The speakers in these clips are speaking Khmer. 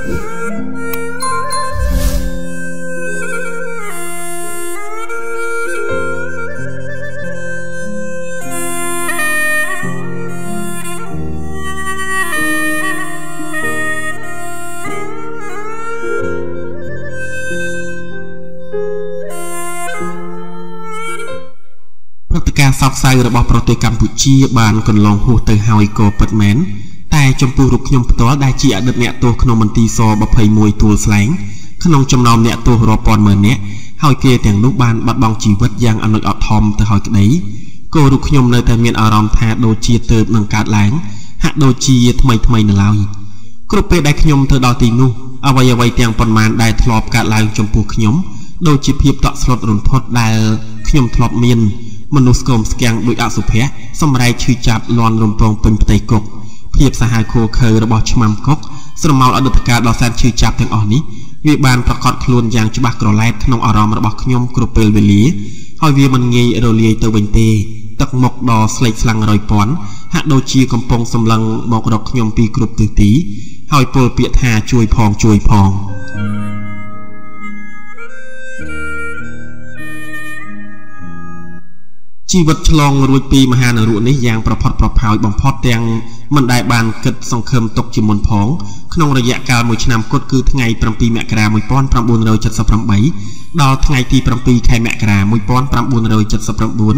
การสอบใส่ระบบประเทศกัมพูชีบานคนลองหูเตยหอยโกเปิดแมนแต่จมปูรุกยมตัวได้จีอดีตเนี่ยตัวขนมมันตีซอบะเพยมวยตัวแสลงขนมจำนอมเนี่ยตัวรอปอนเหมือนเนี่ยหอยเกยแต่งลูกบานบัดบองจีวัดยางอนุอดทอมแต่หอยกระดิ่งก็รุกยมในแต่เมียนอารมณ์แทโดจีเติมหนังกาดแหลงหักโดจีทำไมในลาวกรุ๊ปเปได้ขยมเธอดอตีนูเอาไว้เตียงปนมานได้ทลอบกาดแหลงจมปูขยมโดจีเพียบต่อสลดรุนพดได้ขยมทลอบเมียนมนุษย์กรมสแกงโดยอาสุเพะสมัยชื่อจับลอนลมโปร่งเป็นไตกกเพียบสหายโคเคยระบอบชมัมกกสมมาอดุตการดอแซนชื่อจับทั้งอ่อนนี้วิบาลประกอบคลุนอย่างฉบับกรอไลท์ขนมอารมณ์ระบอบขยมกรุเปลเวลีหอยวีมันเงยโรเลียเตอร์เวนเตตักหมกดอสไลสลังรอยปอนหักโดจีกำปงสำลังหมกดอกขยมปีกรุบตือตีหอยโปลเปียธาช่วยพองชีวิตฉลองรุ่ยปีมหาหนุนี้อย่างประพอดประพายบ่มพอดแตงมันได้บานเกิดสังคมตกจิมนพองขนมระยะการมวยชนามกดคือไงประปีแมกรามวยป้อนประบุนเราจัดสับประใบดาวไงตีประปีไข่แมกรามวยป้อนประบุนเราจัดสับประบุน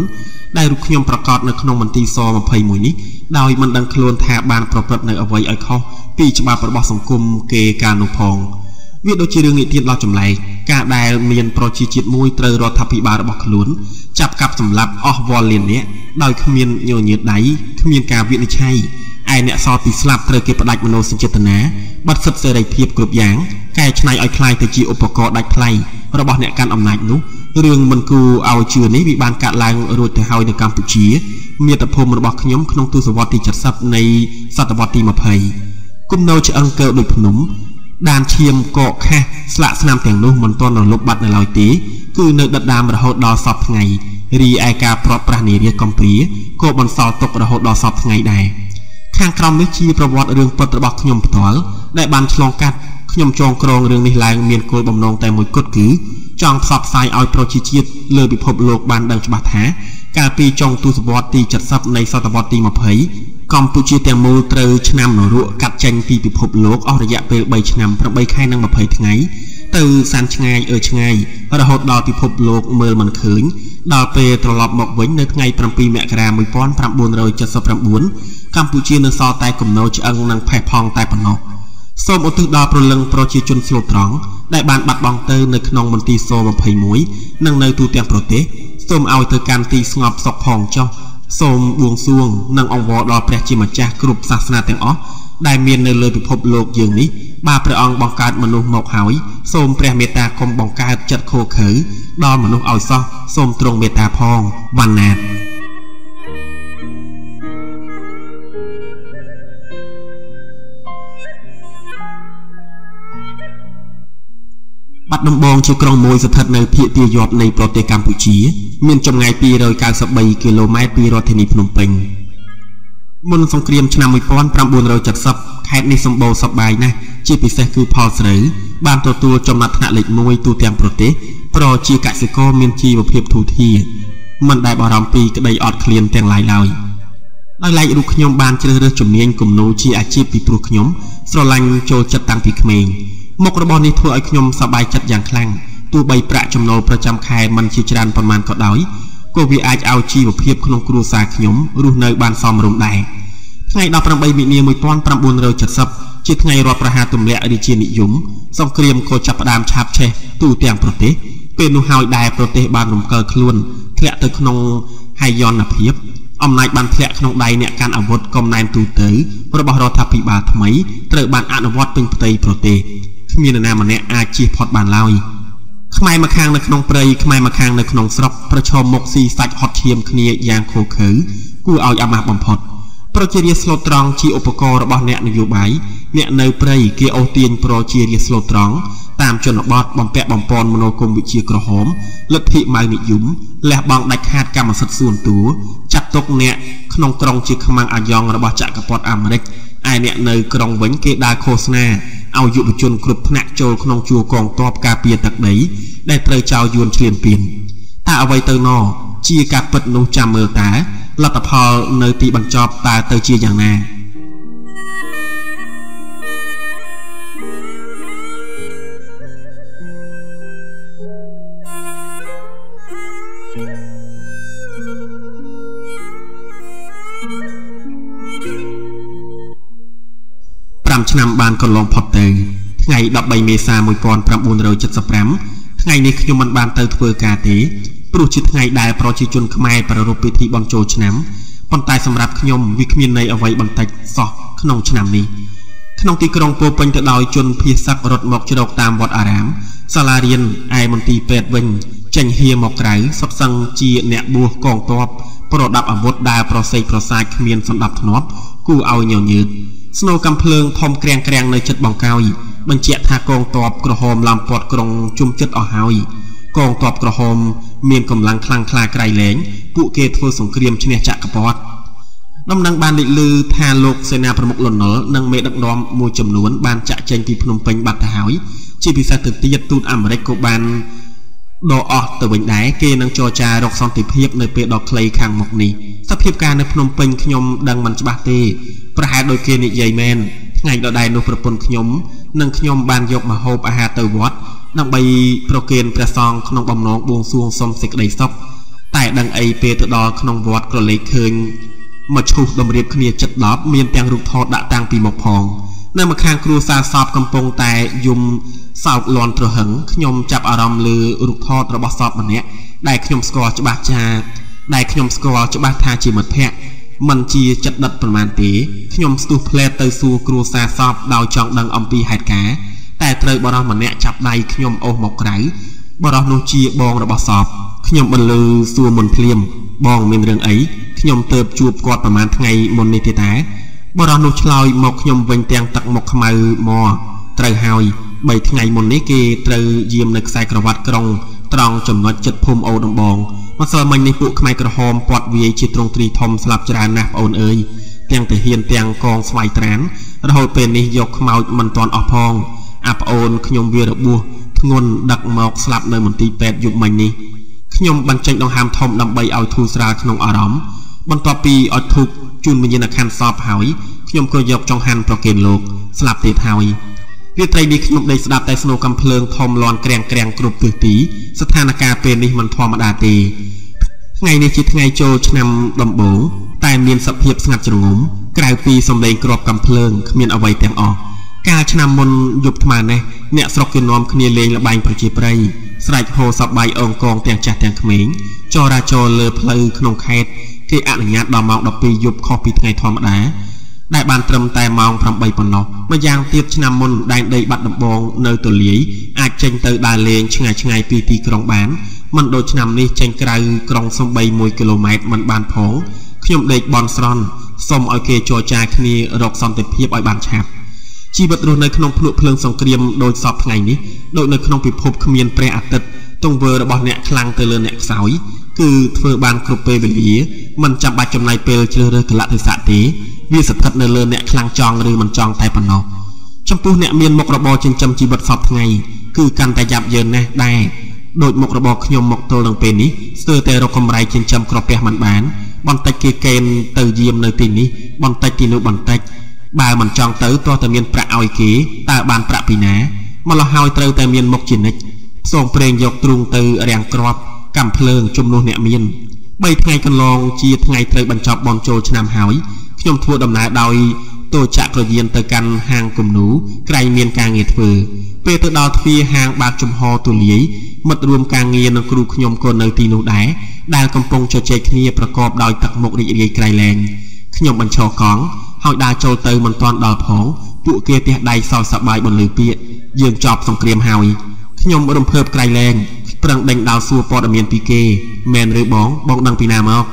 ได้รุกยมประกอบในขนมมันตีซอมาเพยมวยนี้ดาวมันดังโคลนแทบบานประพฤติในเอาไว้ไอเขาปีฉบับประบอบสังคมเกการนุพองวิโดจีเรื่องนี้ที่เราจำไรการได้เมียนโปรจิจิตมวยเตอร์รทัพพิบาลบอกขลุ่นจับกับสำหรับออฟวอลเลนเนี้ยโดยขมิ้นโยนเยืดไดขมิ้นการวินิจฉัยไอเนซอติสลับเตอร์เก็บประดับมโนสัญจตนาบัดสุดเสด็จเพียบกรุบยางแก่ชนายอ้อยคลายแต่จีอุปกรณ์ได้พลายระบบเนี่ยการอำนาจนู้เรื่องมันกูเอาเชื่อนี้วิบาลการล้างรูดแต่เฮาในกัมพูชีมีแต่พมระบบขยมขนมตู้สวัสดิจัดซับในศตวรรษที่มาเพยกุมโนจะอังเกิดโดยผนุมดานเชียมเกาะแค่สละสนามแต่งนุ่มมันต้นเราลบบัดในลอยตีคือเนื้อดัดดามระหดดอสอบไงรีไอกาเพราะประณีเรียกกอมปรีโกบันซอตกระหดดอสอบไงได้ข้างครามวิชีประวัติเรื่องปฏิบัติขยมถอลได้บันฉลองกัดขยมจองกรองเรื่องในลายเมียนโกลบำนองแต่มวยกดกือจองสอบสายเอาโปรชิจิตเลือบิภพโลกบานดังฉบับแท้การปีจองตูสบอตตีจัดซับในศตวรรษที่มาเผยกัมพูชีแต่มูเตอร์ชนามหนรุกัดจังปีปิภพโลกอระยะเปลใบชนามพระใบไข่นั่งมาเผยทั้งไงตือสันชงายชงายระหดดอปิภพโลกเมื่อมันขืนดอเปตลอดหมกไว้ในทั้งไงประปีแมกรามวยป้อนประบุนเราจะสับประบุนกัมพูชีในซอไตกลุ่มโนจะอังนังแผ่พองไตปนกส้มอุตุดอประลังโปรชีจนสลบร้องได้บานบัดบองเตอร์ในขนมมันตีโซมาเผยมวยนั่งในตูเตียงโปรเตส้มเอาเตอร์การตีสงบสกพองเจ้าส้มบวงสวงนั่งองวอดอเปรจิมาจากกรุบศาสนาแต่งอ๋อได้เมียนในเลยพิภพโลกอย่างนี้บาพระองค์บังการมนุษย์หมกหายส้มเปรเมตตาคมบังการจัดโคเขยดอมนุษย์เอาซอส้มตรงเมตตาพองวันนาบัดดมบองชื่อกรองมวยสถัดในเพียตียอดในประเทศกัมพูชีมีจำไงปีโดยการสบายกิโลเมตรปีรถเทนิพนมเปงมนสงครามชนะมวยป้อนประบุนเราจัดซับแค่ในสมบูรณ์สบายนะจีพิเศษคือพอสรือบ้านตัวจำนัดหน้าเหล็กมวยตัวเตรียมประเทศโปรจีกสิโกมีนจีบเพียบทูทีมันได้บารมปีก็ได้อดเคลียนแต่งลายลอยได้ไล่รุกยมบานเจริญจุ่มเนียนกลุ่มโนจีอาชีพปีปลุกยมสลังโจจัดตังปีเขมงมกระบอนี้ทั่วไอขยมสบายจัดอย่างคลั่งตัวใบประจำโนประจำคายมันชิจรันประมาณก็ได้ก็วิอาจเอาชีบเพียบขนมครูสาขยมรูในบานซอมรุมได้ไงดาวประใบมีเนียมวยป้อนประบุนเราจัดซับจิตไงรอประหารตุ่มเละอดิเจนิยุมสงครามโคจับดามชาบเชตู้เตียงโปรเตเป็นนูฮาวได้โปรเตบานหนุ่มเกลคล้วนเทะตึกขนมไฮยอนเพียบอำนาจบันเทะขนมใดเนี่ยการอาวุธกอมนายตูเต๋อระบบรอทัพปีบาทไหมเต๋อบานอนุวัตเป็นเตยโปรเตมีนามันเนี่ยอาชีพพอดบานลอยขมายมาค้างในขนมเปรย์ขมายมาค้างในขนมสลับประชมมกซีสัจฮอตเทียมเนียยางโคเขยกูเอายามาบำพดโปรเจเรียสโลตรองชีอุปกรณ์ระบบเนี่ยนโยบายเนี่ยในเปรย์เกี่ยวเตียนโปรเจเรียสโลตรองตามจนบอดบำแปะบำปอนมโนกรมวิเชียกระหอมลัทธิมานิยุมและบางได้คาดกรรมสัดส่วนตัวจัดตกเนี่ยขนมกรองจีขมังอายองระบบจักรพรรดิอเมริกไอเนี่ยในกรองเว้นเกดาโฆษณาเอ เอายุบจนกรุบหนักโจลขนมจัวกองตอบกาเปียตักไหนได้เตยเจ้ายวนเฉียนเปลี่ยนตาเอาไว้เตยนอเชียกาเปิดนงจำเมอตาลัตพอเนยตีบังจอบตาเตยเชียอย่างนาชนำบานก็ลองพอดเตยไงดับใบเมษามวยปอนพรำบุญเราจัดสปรัมไงนี้ขยมันบานเตยเถื่อกาตีปลุกจิตไงได้เพราะจิจุนขมายประรบพิธีบอลโจชนำปนตายสำหรับขยมวิคมีนในเอาไว้บันตัดสอขนมชนำนี้ขนมตีกรองโปเป็นจะดอยจนพิศักรถหมอกจะดอกตามวัดอารามซาลาเรียนไอมันตีเป็ดเวงเจงเฮียหมอกไก่สับสังจีเนะบัวกองตอบโปรดับอาวุธได้โปรเซโปรไซขมีนสำหรับถนอบกูเอาเหนียวยืดสโนกำเพลิงทอมแกรงในจัดบังเกาอีบัญเจทากองตอบกระหอมลำปอดกรงจุ่มจัดอ่อหายกองตอบกระหอมเมียนกำลังคลางคลาไกลแหลงปุเกตเฟอร์สงเครียมชเนจักรปอดน้ำนางบานดิลือทาโลกเสนาประมุขหล่นเหนอนางเมดักดอมมวยจำนวนบานจะเจนปีพนมเปงบัตรหายชีพิเศษติยตูดอเมริกบานดอออกตัวเป็นได้เกนังจอจารกซอนติเพียบในเปดอกเคลย์คางหมกนี้สเพียบการในพนมเปงขยมดังมันจะบาเตประหารโดยเกนิใหญ่แมนไงดอได้นุประปนขยมนังขยมบานยกมาโฮบอาหารเตวัดนังใบโปรเกนประซองขนมบอมน้องบวงซวงสมศิกได้ซบแต่ดังไอเปตดอขนมวัดกระเลยเคิงมาชูดมเรียบขณีจัดดอบเมียนแตงรูปทอดดะตังปีหมกพองนั่งมาคางครูซาสอบกำปงแต่ยุมสาวลอนตระหงขยมจับอารมณ์ลือรูปทอดระบสอบมันเนี้ยได้ขยมสกอร์จะบาจาได้ขยมสกอร์จะบาทาจีหมดแพะมันจีจัดดัดประมาณตีขยมสตูเพลตเตอร์ซูครูซาสอบดาวจองดังอมปีหายกาแต่เตยบารอมันเนี้ยจับได้ขยมโอหมกไก่บารอโนจีบองระบสอบขยมบรรลือซัวมนเพลียมบองเมนเรื่องไอขยมเติบจูบกอดประมาณไงมนในตีตาบารอนุชลอยหมกขยมเวงเตียงตักหมกขมายมอเตยหายใบไงมนนี้เกเตยเยี่ยมในสายกระวัดกรงตรองจำนวนจัดพมโอดบองมาเสริมมันในปุกขมายกระหอมปอดวีจิตรงตรีทอมสลับจรานับโอนเอยเตียงแต่เฮียนเตียงกองสวายแตรนเราเป็นนิยกขมายมันตอนออกพองอับโอนขยมเวียระบัวงนดักหมอกสลับในมันตีแปดยุบมันนี้ขยมบรรจัยดองหามทอมดำใบเอาทูสราขนมอารมณ์บรรทปีอดทุกจุนวิญญาณคันสอบหายขยมก็ยกจองหันโปรเกนโลกสลับเตะหายเรียไตรดีขยมในสดับแต่สโนกำเพลิงทอมลอนแกรงกรุบตื่นตีสถานการณ์เป็นนี่มันทอมดาตีไงในจิตไงโจชนำลำโบแต่เมียนสับเพียบสงัดจงมกลายปีสมเด็จกรอบกำเพลิงเมียนเอาไว้แต่งออกการชนำมนยุบธมาเนี่ยสกเกนนอมขณีเลงละใบประจีปไรสไลด์โฮสับใบองกองแต่งจัดแต่งเขมิงจอราโจเลอเพลขนมไข่ที่อนุญาตดอมองดอกปียุบคอปีไงทอมดาได้บานเติมแต่มองพรำใบปนนกมายังเทียบชนำมนได้ได้บัดดบองเนยตัวเหลียอาจเจงเตอดาเลงชงายปีตีกรองบานมันโดยชนำนี้เจงไกลกรองสมใบมวยกิโลเมตรมันบานผงขยมเด็กบอลสรอนสมเอาเกโจจาคณีรกซอมเตเพียบอ้อยบานแฉบชีวิตรในขนมพลุเพลิงสงเกรียมโดยสอบไงนี้โดยในขนมปิภพขมีนเปรอัตตตรงเบอร์บอลเนี่ยคลังเตลเนกสาวคือเฟอร์บานกรุปเปเบลีมันจำบาดจำนายเปลเจริญกละเทศะตีวิสัทธ์เนเลเนี่ยคลังจองหรือมันจองไตปนอจำปูเนี่ยเมียนมกระบอจึงจำชีวิตสอบไงคือการแต่ยับเยินนะได้โดยมกระบอขยมมกโตลังเป็นนี้เสือแต่เรากำไรจึงจำกรอบเปียมันบานบอลไตเกเกนเตยเยี่ยมในตีนี้บอลไตตีนุบอลไตบามันจองเต๋อตัวแต่เมียนประเอาอีกีตาบานประปีนามาละหอยเต๋อแต่เมียนมกจินนิส่งเพลงยกตรุงเต๋อแรงกรอบกำเพลิงจุ่มโนเนี่ยเมียนใบไงกันลองจีไงเต๋อบรรจบบอลโจชนามหายขยมทัวดำนาดอยตัวจักรเยียนเต๋อกันห่างกลุ่มหนูไกลเมียนกางเงียดเฟือเปเตอร์ดาวทวีห่างบาดจุ่มหอตัวเหลียมัดรวมกางเงียนครูขยมโกนเนตีนูได้ได้กำปงโจเจคเนียประกอบดอยตักมกริเรียไกลแรงขยมบรรชอของหอยดาโจเตอมันตอนดอผงปุเกเตียได้ซอยสบายบนลือเปียยืนจอบสงเกรียมหอยขยมรมเพิ่มไกลแรงปรังเด้งดาวซัวปอดเมียนปีเกแมนหรือบองดังปีนามอก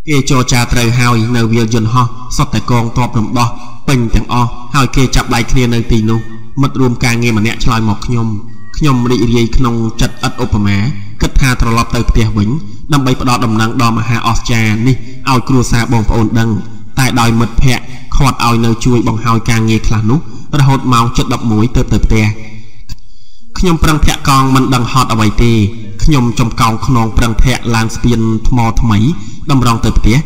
เกโจจาเตยหอยในเวียยนฮอสดแต่กองตอบลำดอเป็นแต่งอหอยเกจับใบเคลียในตีนุมัดรวมการเงี้ยมันเนี่ยชลอยหมอกขยมริเรียขนงจัดอัดอุปมากัด ថាត្រឡប់ទៅផ្ទះវិញដើម្បីផ្ដល់ដំណឹងដល់មហាអស្ចារ្យនេះឲ្យគ្រួសារបងប្អូនដឹងតែដោយមិត្តភ័ក្តិខាត់ឲ្យនៅជួយបង្ហើយការងារខ្លះនោះរហូតម៉ោង 7:11 ទៅផ្ទះខ្ញុំប្រឹងធាក់កង់មិនដឹងហត់អ្វីទេខ្ញុំចំកោងខ្នងប្រឹងធាក់ឡើងស្ពានថ្មថ្មីតម្រង់ទៅផ្ទះ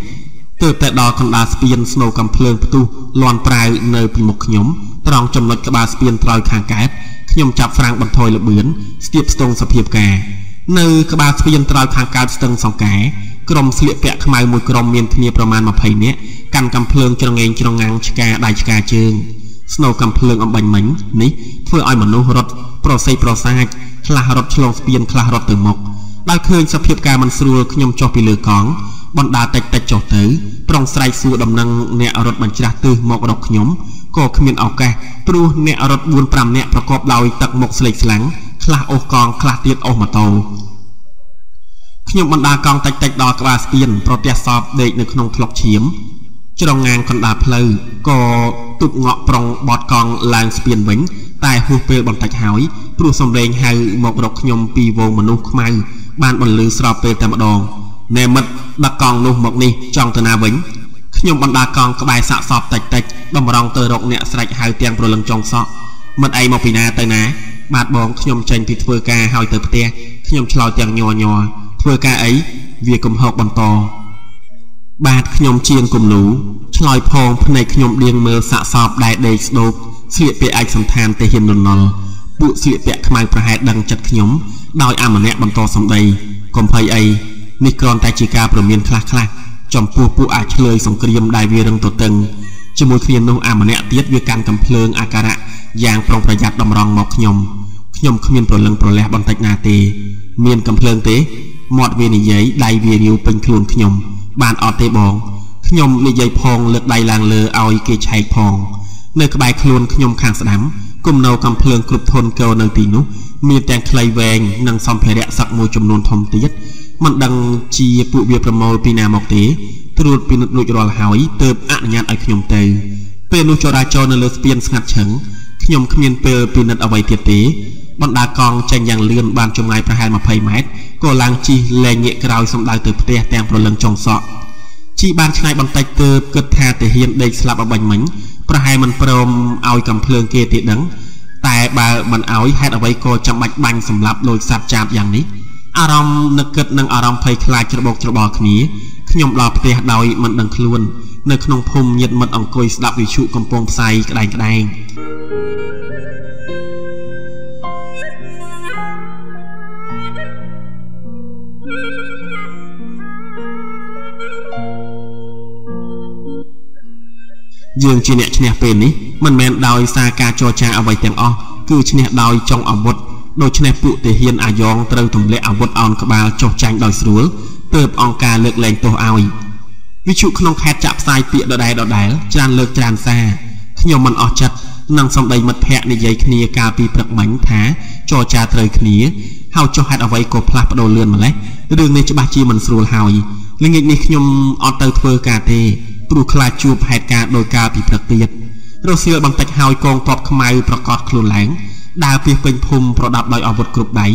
ទើបតែដល់កណ្ដាលស្ពានស្នូកំភ្លើងផ្ទុះលាន់ប្រាវនៅពីមុខខ្ញុំត្រង់ចំណុចក្បាលស្ពានត្រើយខាងកើតខ្ញុំចាប់ហ្វ្រាំងបន្ថយលបឿនស្ទាបស្ទងសភាពការនៅក្បាលស្ពានត្រើយខាងកើតស្ទឹងសង្កែក្រុមស្លៀកពាក់ខ្មៅមួយក្រុមមានគ្នាប្រមាណ 20 នាក់កាន់កាំភ្លើងច្រងេងច្រងាំងឆ្កាដៃឆ្កាជើងស្នូកាំភ្លើងអំបញ្ញមិញនេះធ្វើឲ្យមនុស្សរត់ប្រសេកប្រសាចខ្លះរត់ឆ្លងស្ពានខ្លះរត់ទៅមុខដោយឃើញសភាពការមិនស្រួលខ្ញុំចុះពីលើកង់បណ្ដាតិចចុះទៅប្រងស្រែកសួរដំណឹងអ្នករត់បញ្ច្រាស់ទិសមករកខ្ញុំក៏គ្មានឱកាសព្រោះអ្នករត់ 4-5 នាក់ប្រកបដោយទឹកមុខស្លេកស្លាំងខ្លះអូសកង់ខ្លះទៀតអូសម៉ូតូខ្ញុំបណ្ដាកង់តិចដល់ក្បាលស្ពានប្រទះសពដេកនៅក្នុងថ្លុកឈាមច្រងងាងកណ្ដាលផ្លូវក៏ទុកងក់ប្រុងបត់កង់ឡើងស្ពានវិញតែហួសពេលបន្តិចហើយព្រោះសំឡេងហៅមករកខ្ញុំពីវងមនុស្សខ្មៅបានបន្លឺស្របពេលតែម្ដងណែមិត្តដឹកកង់នោះមកនេះចង់ទៅណាវិញខ្ញុំបណ្ដាកង់ក្បែរសាក់សពតិចតម្រង់ទៅរកអ្នកស្រែកហៅទាំងប្រលឹងចុងសក់មិត្តឯងមកពីណាទៅណាបាទបងខ្ញុំចេញពីធ្វើការហើយទៅផ្ទះខ្ញុំឆ្លើយទាំងញ័រធ្វើការអីវាកំហុសបន្តបាទខ្ញុំជាងគំនូឆ្លើយផងភ្នែកខ្ញុំដៀងមើលសាក់សពដែលដេកស្ដោកស្លៀកពាក់ឯកសន្តានទៅហ៊ាននណុលពួកស្លៀកពាក់ខ្មៅប្រហែលដឹងចិត្តខ្ញុំដោយអាម្នាក់បន្តសម្ដីកុំភ័យអីនេះគ្រាន់តែជាការប្រមានខ្លះចំពោះពួកអាចឆ្លើយសង្គ្រាមដែលវារឹងទទឹងជាមួយគ្នានោះអាម្នាក់ទៀតវាកាន់កំភ្លើងអាការៈយ៉ាងប្រុងប្រយ័ត្នតម្រង់មកខ្ញុំគ្មានប្រលឹងប្រលះបន្តិចណាទេមានកំភ្លើងទេមាត់វានិយាយដៃវារាវពេញខ្លួនខ្ញុំបានអត់ទេបងខ្ញុំនិយាយផងលើកដៃឡើងលើឲ្យគេឆែកផងនៅក្បែរខ្លួនខ្ញុំខាងស្ដាំគុំនៅកំភ្លើងគ្រប់ធនកោនៅទីនោះមានទាំងខ្លីវែងនិងសម្ភារៈសឹកមួយចំនួនធំទៀតមិនដឹងជាពួកវាប្រមូលពីណាមកទេត្រួតពិនិត្យរួចរាល់ហើយទើបអនុញ្ញាតឲ្យខ្ញុំទៅពេលនោះចរាចរណ៍នៅលើស្ពានស្ងាត់ឈឹងខ្ញុំគ្មានពេលពិនិត្យអ្វីទៀតទេបណ្ដាកង់ចេញយ៉ាងលឿនបានចម្ងាយប្រហែល 20 ម៉ែត្រក៏ឡើងជិះលែងងាកក្រោយសំដៅទៅផ្ទះទាំងប្រលឹងចុងសក់ជីបានឆ្ងាយបន្តិចទើបគិតថាទាហានដេកស្លាប់អបាញ់មិញប្រហែលមិនព្រមឲ្យកំភ្លើងគេទេដឹងតែបើមិនឲ្យហេតុអ្វីក៏ចាំបាច់បាញ់សម្លាប់លួចសัตว์ចាបយ៉ាងនេះអារម្មណ៍នឹកគិតនិងអារម្មណ៍ភ័យខ្លាចច្របូកច្របល់គ្នាខ្ញុំដល់ផ្ទះដោយមិនដឹងខ្លួននៅក្នុងភូមិញាតិមិត្តអង្គុយស្ដាប់វិទ្យុកំពុងផ្សាយក្តែងយើងជាអ្នកឈ្នះពេលនេះមិនមែនដោយសារការចរចាអ្វីទាំងអស់គឺឈ្នះដោយចុងអាវុធដូច្នេះពួកទាហានអាយ៉ងត្រូវទម្លាក់អាវុធអោនក្បាលចុះចាញ់ដោយស្រួលទើបអង្គការលើកលែងទោសឲ្យវិទ្យុក្នុងខេត្តចាក់ផ្សាយពាក្យដដែលច្រើនលើកច្រើនសារខ្ញុំមិនអស់ចិត្តនឹងសម្ដីមិត្តភ័ក្តិនិយាយគ្នាកាលពីព្រឹកមិញថាចរចាត្រូវគ្នាហើយចុះហេតុអ្វីក៏ផ្លាស់ប្ដូរលឿនម្លេះរឿងនេះច្បាស់ជាមិនស្រួលហើយល្ងាចនេះខ្ញុំអត់ទៅធ្វើការទេព្រោះខ្លាចជួបហេតុការណ៍ដោយកាលពីព្រឹកទៀតរសៀលបន្តិចហើយកងទ័ពខ្មៅប្រកាសខ្លួនឡើងដើរពីពេញភូមិប្រដាប់ដោយអាវុធគ្រប់ដៃ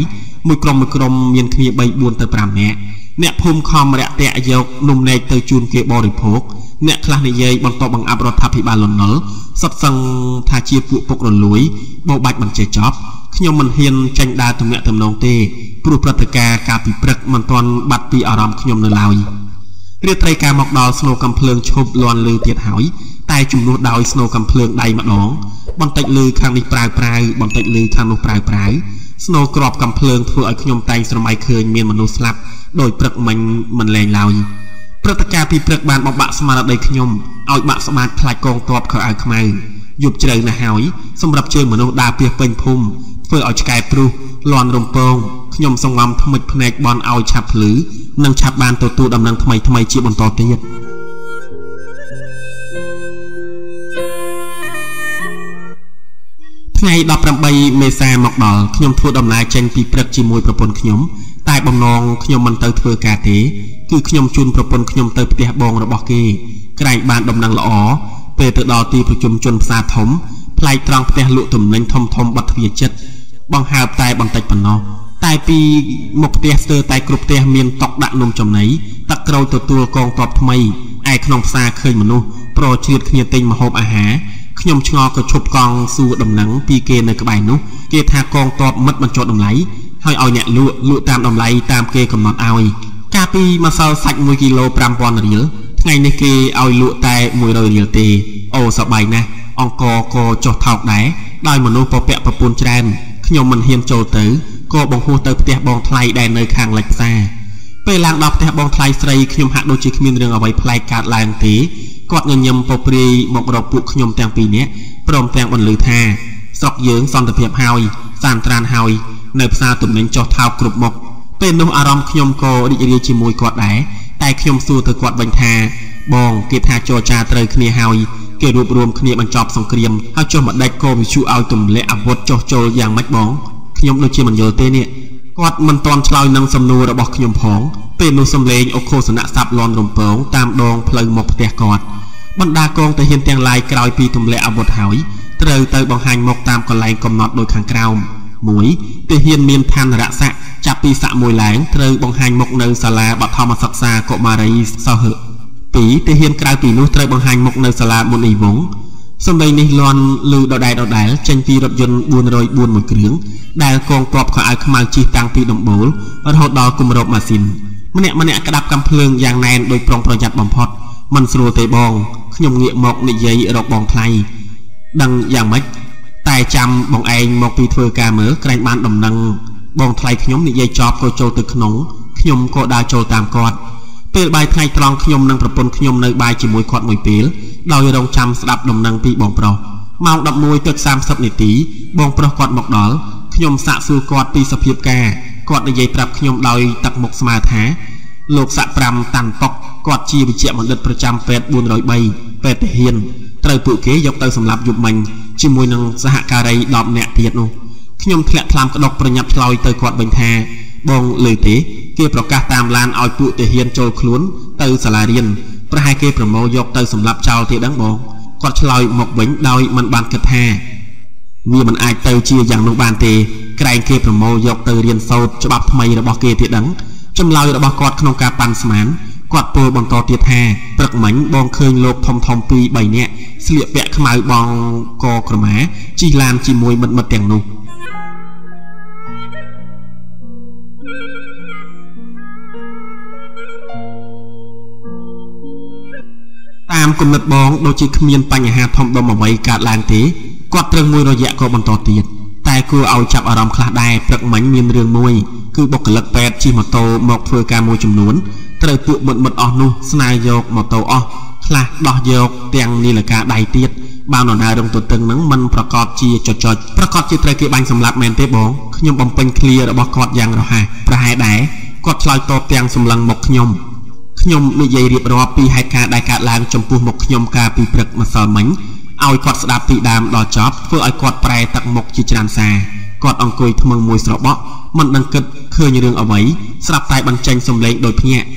មួយក្រុមមានគ្នា 3-4 ទៅ 5 នាក់អ្នកភូមិខំរាក់ទាក់យកនំនែកទៅជូនគេបរិភោគអ្នកខ្លះនិយាយបន្តបង្អាប់រដ្ឋាភិបាលលន់នល់សុទ្ធសឹងថាជាពួកពុករលួយបោបាច់មិនចេះចប់ខ្ញុំមិនហ៊ានចាញ់ដើរទំនាក់ទំនងទេព្រោះព្រឹត្តិការណ៍កាលពីព្រឹកមិនទាន់បាត់ពីអារម្មណ៍ខ្ញុំនៅឡើយរាត្រីការមកដល់ស្នូកំភ្លើងឈប់លាន់លឺទៀតហើយតែជំនួសដោយស្នូកំភ្លើងដៃម្ដងបន្តិចលឺខាងនេះប្រាវបន្តិចលឺខាងនោះប្រាវស្នូក្របកំភ្លើងធ្វើឲ្យខ្ញុំតែងស្រមៃឃើញមានមនុស្សស្លាប់ដោយព្រឹកមិញមិនលែងឡើយព្រឹត្តិការណ៍ពីព្រឹកបានបំបាក់ស្មារតីខ្ញុំឲ្យបាក់ស្បាតខ្លាចកងទ័ពខោអាវខ្មៅយប់ជ្រៅណាស់ហើយសម្រាប់ជើងមនុស្សដើរពីពេញភូមិធ្វើឲ្យឆ្កែព្រុសលាន់រំពងខ្ញុំសង្ងំថ្មិចភ្នែកបន់ឲ្យឆាប់ភ្លឺនិងឆាប់បានទទួលដំណឹងថ្មីជាបន្តទៀតថ្ងៃ18 មេសាមកដល់ខ្ញុំធ្វើដំណើរចេញពីព្រឹកជាមួយប្រពន្ធខ្ញុំតែបំណងខ្ញុំមិនទៅធ្វើការទេគឺខ្ញុំជូនប្រពន្ធខ្ញុំទៅផ្ទះបងរបស់គេក្រែងបានដំណឹងល្អពេលទៅដល់ទីប្រជុំជនផ្សារធំផ្លែកត្រង់ផ្ទះលក់ទំនិញធំបាត់ទ្វារចិត្តបង្ហើបតែបន្តិចប៉ុណ្ណោះតែ តែពីមុខផ្ទះស្ទើរតែគ្រប់ផ្ទះមានតុដាក់នំចំណីទឹកក្រូចទទួលកងទ័ពថ្មីឯក្នុងផ្សារឃើញមនុស្សប្រជ្រៀតគ្នាទិញម្ហូបអាហារខ្ញុំឆ្ងល់ក៏ឈប់កង់សួរដំណឹងពីគេនៅក្បែរនោះគេថាកងទ័ពមិត្តបញ្ចុះតម្លៃហើយឲ្យអ្នកលក់តាមតម្លៃតាមគេកំណត់ឲ្យកាលពីម្សៅសាច់1គីឡូ 5000 រៀលថ្ងៃនេះគេឲ្យលក់តែ100 រៀលទេអូសប្បាយណាស់អង្គក៏ចុះថោកដែរដោយមនុស្សពពាក់ប្រពន្ធច្រើនខ្ញុំមិនហ៊ានចូលទៅក៏បង្ហោះទៅផ្ទះបងថ្លៃដែលនៅខាងលិចផ្សារពេលឡើងដល់ផ្ទះបងថ្លៃស្រីខ្ញុំហាក់ដូចជាគ្មានរឿងអ្វីប្លែកកើតឡើងទេគាត់ញញឹមពព្រាយមករកពួកខ្ញុំទាំងពីរនាក់ព្រមទាំងបន្លឺថាស្រុកយើងសន្តិភាពហើយសានត្រានហើយនៅផ្សារទំនិញចុះថោកគ្រប់មុខពេលនោះអារម្មណ៍ខ្ញុំក៏រីករាយជាមួយគាត់ដែរតែខ្ញុំសួរទៅគាត់វិញថាបងគេថាចរចាត្រូវគ្នាហើយគេរួបរวมគ្នាបញ្ចប់សង្គ្រាមហើយចុះមកដាច់ក៏វិជូឲ្យទម្លាក់អាវុធចុះចូលយ៉ាងម៉េចបងខ្ញុំដូចជាមិនយល់ទេនេះគាត់មិនទាន់ឆ្លើយនឹងសំណួររបស់ខ្ញុំផងពេលនោះសំឡេងអូខូសនៈសាប់លន់រំពងតាមដងផ្លូវមកផ្ទះគាត់បណ្ដាកងទាហានទាំងឡាយក្រោយពីទម្លាក់អាវុធហើយត្រូវទៅបង្ហាញមុខតាមកន្លែងកំណត់ដូចខាងក្រោម1ទាហានមានឋានរស័ក្តិចាប់ពីសាក់មួយឡើងត្រូវបង្ហាញមុខនៅសាលាបឋមសិក្សាកុមារីសោហឺ2ទាហានក្រៅពីនោះត្រូវបង្ហាញមុខនៅសាលាមុនីវង្សសម្លេងនេះលន់ឮដដែលចេញពីរថយន្ត404មួយគ្រឿងដែលកងទ័ពខោអាវខ្មៅជិះតាំងពីដំបូលរហូតដល់គម្របម៉ាស៊ីនម្នាក់ក្តាប់កាំភ្លើងយ៉ាងណែនដោយប្រុងប្រយ័ត្នបំផុតមិនស្រួលទេបងខ្ញុំងាកមកនិយាយរកបងថ្លៃដឹងយ៉ាងម៉េចតែចាំបងឯងមកពីធ្វើការមើលក្រែងបានដំណឹងបងថ្លៃខ្ញុំនិយាយចប់ក៏ចូលទៅក្នុងខ្ញុំក៏ដើរចូលតាមគាត់ពេលបាយថ្ងៃត្រង់ខ្ញុំនិងប្រពន្ធខ្ញុំនៅបាយជាមួយគាត់មួយពេលដោយរងចាំស្ដាប់ដំណឹងពីបងប្រុសម៉ោង 11:30 នាទីបងប្រុសគាត់មកដល់ខ្ញុំសាកសួរគាត់ពីសភាពការគាត់និយាយប្រាប់ខ្ញុំដោយទឹកមុខស្មើថាលោកសាក់5តាន់តុកគាត់ជាវិជ្ជបណ្ឌិតប្រចាំពេទ្យ403ពេទ្យទាហានត្រូវពួកគេយកទៅសម្លាប់យប់មិញជាមួយនឹងសហការី10នាក់ទៀតនោះខ្ញុំធ្លាក់ថ្លាមក្តុកប្រញាប់ឆ្លើយទៅគាត់វិញថាបងលើទេគេប្រកាសតាមឡានឲ្យពួកទាហានចូលខ្លួនទៅសាលារៀនប្រហែលគេប្រមូលយកទៅសម្លាប់ចោលទេដឹងបងគាត់ឆ្លើយមកវិញដោយមិនបានគិតថាវាមិនអាចទៅជាយ៉ាងនោះបានទេក្រែងគេប្រមូលយកទៅរៀនសូត្រច្បាប់ថ្មីរបស់គេទេដឹងចម្លើយរបស់គាត់ក្នុងការប៉ាន់ស្មានគាត់ពោលបន្តទៀតថាព្រឹកមិញបងឃើញលោកធំ2 3នាក់ស្លៀកពាក់ខ្មៅបងកក្រមាជិះឡានជាមួយមិត្តទាំងនោះតាមគំនិតបងដូចជាគ្មានបញ្ហាធំដុំអ្វីកើតឡើងទេគាត់ត្រឹងមួយរយៈក៏បន្តទៀតតែគួរឲ្យចាប់អារម្មណ៍ខ្លះដែរព្រឹកមិញមានរឿងមួយគឺបុគ្គលិកពេទ្យជិះម៉ូតូមកធ្វើការមួយចំនួនត្រូវពួកមិត្តអស់នោះស្នើយកម៉ូតូអស់ខ្លះដោះយកទាំងនីលកាដៃទៀតបើនរណារងទទឹងនឹងមិនប្រកាសជាចុចប្រកាសជាត្រូវគេបាញ់សម្លាប់មែនទេបងខ្ញុំបំពេញឃ្លារបស់គាត់យ៉ាងរហ័សប្រហែលដែរគាត់ឆ្លើយតបទាំងសម្លឹងមកខ្ញុំនិយាយរៀបរាប់ពីហេតុការណ៍ដែលកើតឡើងចំពោះមុខខ្ញុំកាលពីព្រឹកម្សិលមិញឲ្យគាត់ស្ដាប់ពីដើមដល់ចប់ធ្វើឲ្យគាត់ប្រែទឹកមុខជាច្រើនសារគាត់អង្គុយថ្មឹងមួយស្របក់មិនដឹងគិតឃើញរឿងអ្វីស្រាប់តែបញ្ចេញសំឡេងដូចភ្ញាក់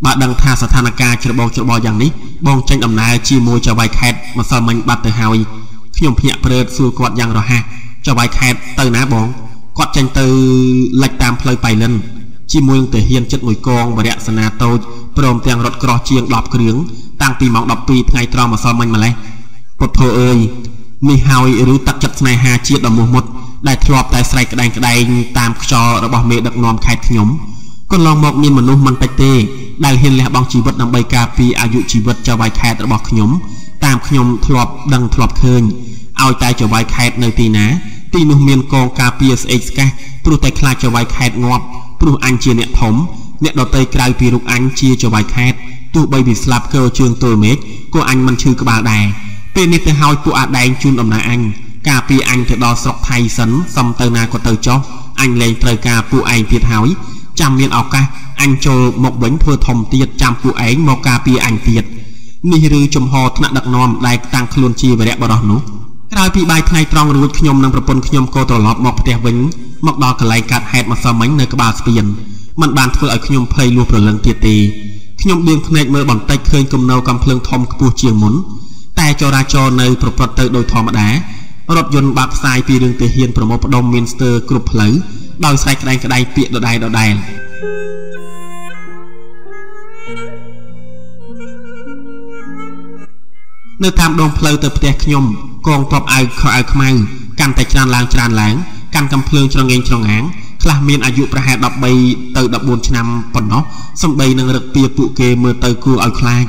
បើដឹងថាស្ថានភាពច្របល់យ៉ាងនេះបងចេញដំណើរជាមួយចៅវាយខេត្តម្សិលមិញបាត់ទៅហើយខ្ញុំភ្ញាក់ព្រឺតសួរគាត់យ៉ាងរហ័សចៅវាយខេត្តទៅណាបងគាត់ចេញទៅលិចតាមផ្លូវបៃលិនជាមួយនឹងទាហានចិត្តមួយកងវរៈសេនាតូចព្រមទាំងរថក្រោះជាង10គ្រឿងតាំងពីម៉ោង 12 ថ្ងៃត្រង់ម្សិលមិញម្លេះពុទ្ធអើយនេះហើយឬទឹកចិត្តស្នេហាជាតិដ៏មោះមុតដែលធ្លាប់តែស្រែកក្តែងតាមខ្យល់របស់មេដឹកនាំខេត្តខ្ញុំកន្លងមកមានមនុស្សមិនតិចទេដែលហ៊ានលះបង់ជីវិតដើម្បីការពារអាយុជីវិតចៅវាយខេត្តរបស់ខ្ញុំតាមខ្ញុំធ្លាប់ដឹងធ្លាប់ឃើញឲ្យតែចៅវាយខេត្តនៅទីណាទីនោះមានកងការពារស្អេកស្កះព្រោះតែខ្លាចចៅវាយខេត្តងាប់ព្រោះអញជាអ្នកធំអ្នកដតីក្រៅពីរូបអញជាចៅវាយខេត្តទោះបីវាស្លាប់ក៏ជើងទល់មេឃក៏អញមិនឈឺក្បាលដែរពេលនេះទៅហើយពួកអាដែងជូនដំណើរអញការពារអញទៅដល់ស្រុកថៃសិនសំទៅណាក៏ទៅចុះអញលែងត្រូវការពួកឯងទៀតហើយចាំមានឱកាសអញចូលមកវិញធ្វើធំទៀតចាំពួកឯងមកការពារអញទៀតនេះឬចំហថ្នាក់ដឹកនាំដែលតាំងខ្លួនជាវរៈបរោះនោះក្រោយពីបាយថ្ងៃត្រង់រួចខ្ញុំនិងប្រពន្ធខ្ញុំក៏ត្រឡប់មកផ្ទះវិញមកដល់កន្លែងកាត់ហេតុម្សិលមិញនៅក្បាលស្ពានមិនបានធ្វើឲ្យខ្ញុំភ័យលួសព្រលឹងទៀតទេខ្ញុំដៀងភ្នែកមើលបន្តិចឃើញគំនរកំភ្លើងធំខ្ពស់ជាងមុនតែចរាចរណ៍នៅប្រព្រឹត្តទៅដោយធម្មតារថយន្តបាក់ផ្សាយពីរឿងទាហានប្រមូលផ្ដុំមានស្ទើរគ្រប់ផ្លូវ ដោយស្រែកក្តែងពាក្យដដែលនៅតាមដងផ្លូវទៅផ្ទះខ្ញុំកងទ័ពអាវខោអាវខ្មៅកាន់តែច្រើនឡើងកាន់កំភ្លើងច្រងេងច្រងាងខ្លះមានអាយុប្រហែល13ទៅ14ឆ្នាំប៉ុណ្ណោះសំបីនឹងរឹកពីពួកគេមើលទៅគួរឲ្យខ្លាច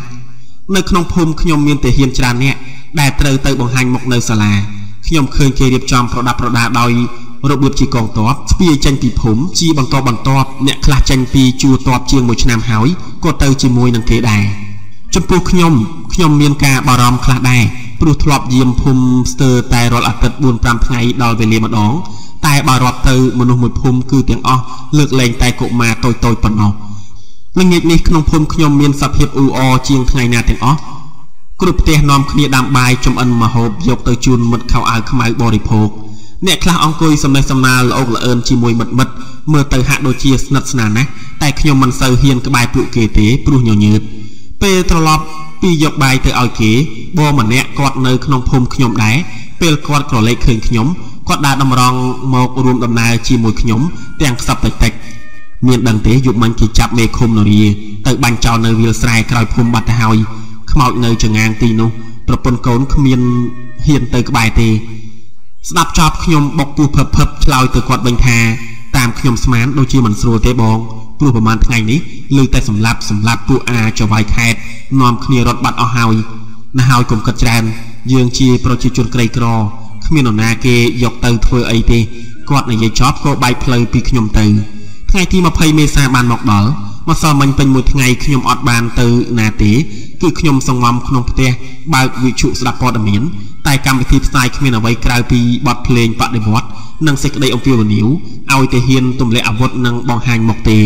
នៅក្នុងភូមិខ្ញុំមានទាហានច្រើនអ្នកដែលត្រូវទៅបង្ហាញមុខនៅសាលាខ្ញុំឃើញគេរៀបចំប្រដាប់ប្រដាដោយរបៀបជាកងទ័ពស្ពាយចេញពីភូមិជាបន្តអ្នកខ្លះចេញពីជួរទ័ពជាង1ឆ្នាំហើយក៏ទៅជាមួយនឹងគេដែរចំពោះខ្ញុំមានការបារម្ភខ្លះដែរព្រោះធ្លាប់យាមភូមិស្ទើរតែរាល់អាទិត្យ 4-5 ថ្ងៃដល់វេលាម្ដងតែបើរាប់ទៅមនុស្សមួយភូមិគឺទាំងអស់លើកលែងតែកុមារតូចៗប៉ុណ្ណោះល្ងាចនេះក្នុងភូមិខ្ញុំមានសភាពអ៊ូអរជាងថ្ងៃណាទាំងអស់គ្រប់ផ្ទះនាំគ្នាដាំបាយចំអិនម្ហូបយកទៅជូនមិត្តខោអាវខ្មៅបរិភោគអ្នកខ្លះអង្គុយសំណេះសំណាលល្អកល្អឿនជាមួយមិត្តមើលទៅហាក់ដូចជាស្និទ្ធស្នាលណាស់តែខ្ញុំមិនសូវហ៊ានក្បែរពួកគេទេព្រោះញញើតពេលត្រឡប់ពីយកបាយទៅឲ្យគេបងម្នាក់គាត់នៅក្នុងភូមិខ្ញុំដែរពេលគាត់ក្រឡេកឃើញខ្ញុំគាត់ដើរតម្រង់មករួមដំណើរជាមួយខ្ញុំទាំងខ្សឹបតិចមានដឹងទេយប់មិញគេចាប់មេឃុំនរាទៅបាញ់ចោលនៅវាលស្រែក្រោយភូមិបាត់ទៅហើយខ្មោចនៅចងាងទីនោះប្រពន្ធកូនគ្មានហ៊ានទៅក្បែរទេស្ដាប់ចប់ខ្ញុំបុកពោះភឹបឆ្លើយទៅគាត់វិញថាតាមខ្ញុំស្មានដូចជាមិនស្រួលទេបងព្រោះប្រហែលថ្ងៃនេះលើតែសម្លាប់ពួកអាចវាយខេតនាំគ្នារត់បាត់អស់ហើយកុំគិតច្រើនយើងជាប្រជាជនក្រីក្រគ្មាននរណាគេយកទៅធ្វើអីទេគាត់និយាយចប់ក៏បែកផ្លូវពីខ្ញុំទៅថ្ងៃទី20មេសាបានមកដល់មកសល់មិញពេញមួយថ្ងៃខ្ញុំអត់បានទៅណាទេគឺខ្ញុំសង្ងំក្នុងផ្ទះបើកវិទ្យុស្ដាប់ព័ត៌មានតែកម្មវិធីផ្សាយគ្មានអ្វីក្រៅពីបទភ្លេងបដិវត្តន៍និងសេចក្តីអំពាវនាវឲ្យទាហានទម្លាក់អាវុធនិងបង្ហាញមុខទេ